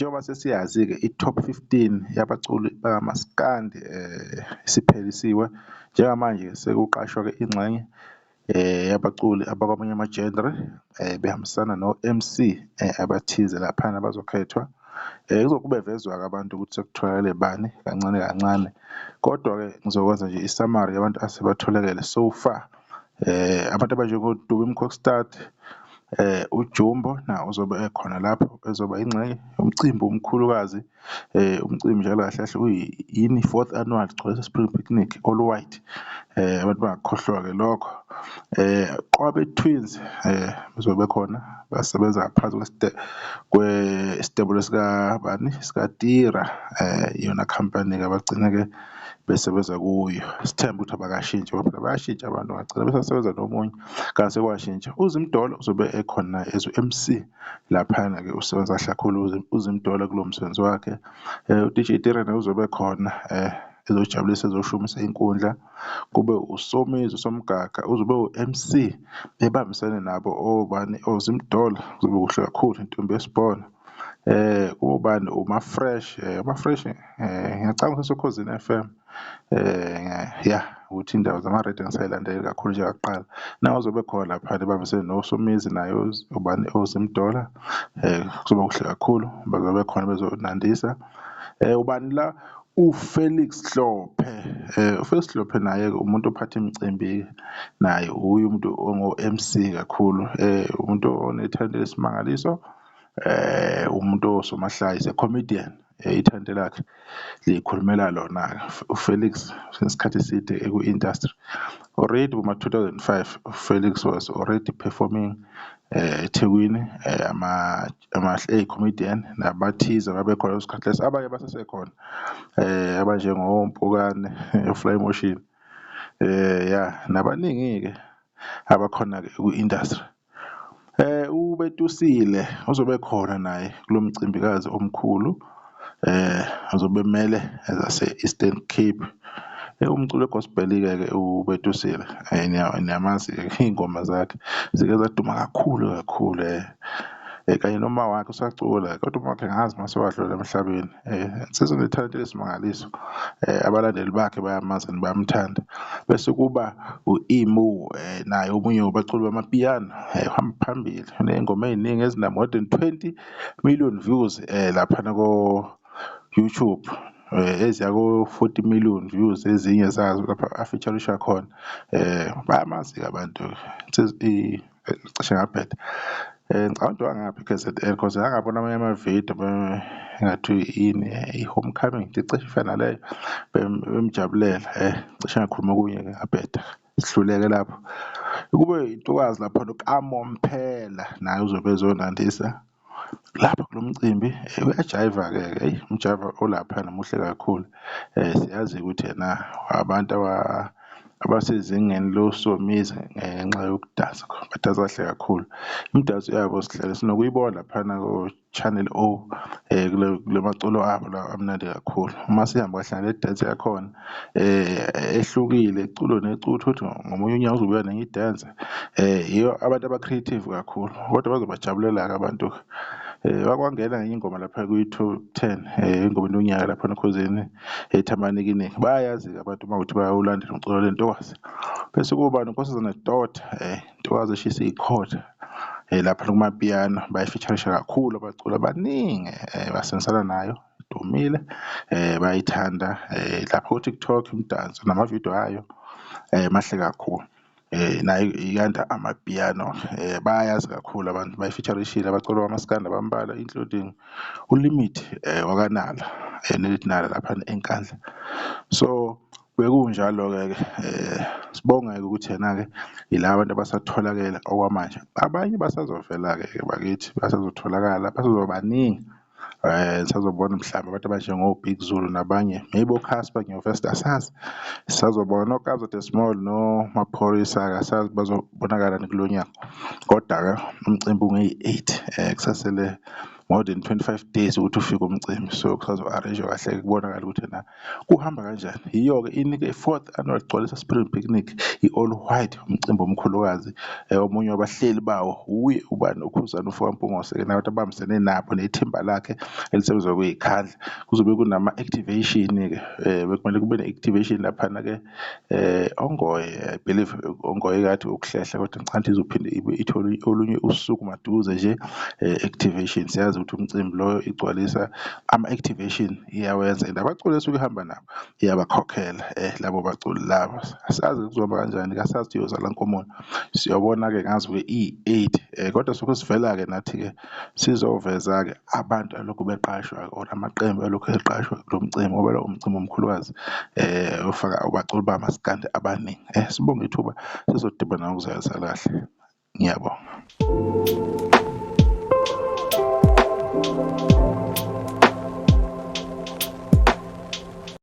njengoba sesiyazi-ke i-top 15 yabaculi bakaMaskandi isiphelisiwe. Njengamanje sekuqashwa-ke ingxenye yabaculi abakwamanye ama-genre behambisana no-MC abathize laphana bazokhethwa. Kuzobe kuvezwa-ke abantu ukuthi sekutholakele bani kancane kancane, kodwa-ke ngizokwenza nje i-summary yabantu asebatholakele so far. Abantu abanjengoDube Mkokstad, uJumbo na uzobe ekhona lapho, ezoba ingxenye umcimbi omkhulukazi. Umcimbi njalo kahle kahle yini 4th annual Gcwele Spring Picnic all white. Abantu bangakhohlwa-ke lokho. Qwabe Twins bazobe khona, basebenza ngaphansi kwesitebule sika-Tira, iyona company-ke abagcina-ke besebenza kuyo. Sithemba ukuthi abakashintshi ngoba phela bayashintsha abantu, bangagcina besasebenza nomunye kanti sekwashintsha. UZimdolo uzobe ekhona naye as u-MC laphana-ke, usebenza kahle kakhulu uZimdolo kulo msebenzi wakhe. u-DJ Tira naye uzobe khona ezojabulisa, ezoshumisa inkundla. Kube uSomizi Somgaga uzobe u-MC ebambisene nabo obani, oZimdolo kuzobe kuhle kakhulu, intombi yesibhono. Ubani uMafresh, uMafresh ngiyacabanga useSokhosini FM. Ukuthi indaba zama-radio ngisayilandeli kakhulu njengakuqala. Naye uzobe khona laphana ebambisene noSomizi naye ubani, oZimdola. Kuzobe kuhle kakhulu, bazobe khona bezonandisa. Ubani la, uFelix Hlophe. uFelix Hlophe naye-ke umuntu ophatha imicimbi, naye uye umuntu ongo-MC kakhulu, umuntu onethando lesimangaliso, umuntu osomahlaya, ise-comedian. Ithande lakhe likhulumela lona-ke uFelix senesikhathi eside eku-industry. Already kuma-2005 uFelix was already performing eThekwini, comedian nabathize babekhona leso sikhathi leso, abanye basesekhona abanjengoMpukane Fly Motion, nabaningi-ke abakhona-ke ku-industry. uBetusile uzobe khona naye kulo mcimbikazi omkhulu, uzobe emele ezase-Eastern Cape. Umculo we-gospel-ke uBetusile, niyamazi-ke iy'ngoma zakhe zike zaduma kakhulu kakhulu, kanye noma wakhe usacula, kodwa uma wakhe angazi mase wadlula emhlabeni. Sesenethalente lesimangaliso, abalandeli bakhe bayamazi and bayamthanda. Bese kuba u-Emu, naye omunye wabaculi bamapiyano, uhamba phambili uney'ngoma ey'ningi ezina-more than 20 million views laphana ko-YouTube, eziya ko-40 million views ezinye zazo lapha afeaturisha khona. Bayamazi-ke abantu cishe ngabheda. Ngicabanga wangaphi KZN because ngangabona amanye amavidiyo engathi yini, i-Homecoming cishe ifana naleyo, bemjabulela. Cishe ngakhuluma okunye-ke ngabheda, sihluleke lapho. Kube intokazi lapha noKaMomphela, naye uzobe ezonandisa lapha kulo mcimbi. Uyajayiva-ke, umjayiva olaphana muhle kakhulu. Siyazi ukuthi yena abantu abasezingeni loSomizi ngenxa yokudansa, badansa kahle kakhulu. Imidanso yabo sihlale sinokuyibona laphana ko-Channel O, kule maculo abo la amnandi kakhulu. Uma sihamba kahle ngale dance yakhona ehlukile, iculo necutho, ukuthi ngomunye unyawo uzobuya nenye idansa. Yiyo abantu aba-creative kakhulu, kodwa bazobajabulela-ke abantu-ke. Bakwangena ngenye ingoma lapha kwi-top 10 ingoma enonyaka laphana ekhosini eThambanikiningi. Bayayazi-ke abantu uma kuthi bayawulandela umculo lentokazi. Bese kuba noNkosazana Daughter, intokazi eshisa iy'khotha lapha kumapiyano, bayifeaturisha kakhulu abaculi abaningi, basebenzisana nayo, idumile, bayayithanda. Lapha ku-TikTok imidanso namavidiyo ayo mahle kakhulu. Naye iyanda amapiyano, bayayazi kakhulu abantu, bayifeaturishile abaculi bamaskandi abambalwa, including uLimit wakwaNala, Nelithi Nala laphana eNkandla. So bekunjalo-ke sibonge-ke ukuthi yena-ke yila bantu abasatholakele okwamanje. Abanye basazovela-ke bakithi, basazotholakala, basazoba baningi. Sazobona mhlawumbe abantu abanjengo-Big Zulu nabanye, maybe oCasper ngiyovesta asazi. Sazobona oKabza the Small noMaphorisa, asazi bazobonakala kulo nyaka. Kodwa-ke umcimbi ungeyi-8, kusasele more than 25 days ukuthi ufike umcimbi, so kusazo-arrange kahle kubonakala ukuthi na kuhamba kanjani. Yiyo-ke inike i-4th annual Gcwalisa Spring Picnic i-all white, umcimbi omkhulukazi. Omunye wabahleli bawo uye ubani uKhuzani Mfoka-Mpungose-ke nabantu abambisene nabo nethimba lakhe elisebenza kuyikhandla. Kuzobe kunama-activation-ke bekumele kube ne-activation laphana-ke ongoye, I believe ongoye kathi ukuhlehla kodwa ngicathi izophinde ibe ithole olunye usuku maduze nje activation. Siyazi ukuthi umcimbi loyo igcwalisa ama-activation iyawenza and abaculi esuke ihamba nabo iyabakhokhela labo baculi labo. Asazi kuzoba kanjani-ke, asazi iyozala Nkomola, siyobona-ke ngazi-ke i-8 kodwa suke sivela-ke nathi-ke sizoveza-ke abantu alokhu beqashwa or amaqembu alokhu eqashwa kulo mcimbi ngoba lo umcimbi omkhulukazi ofaka abaculi bamaskandi abaningi. Sibonge ithuba sizodibana ngokuzalisa kahle. Ngiyabonga.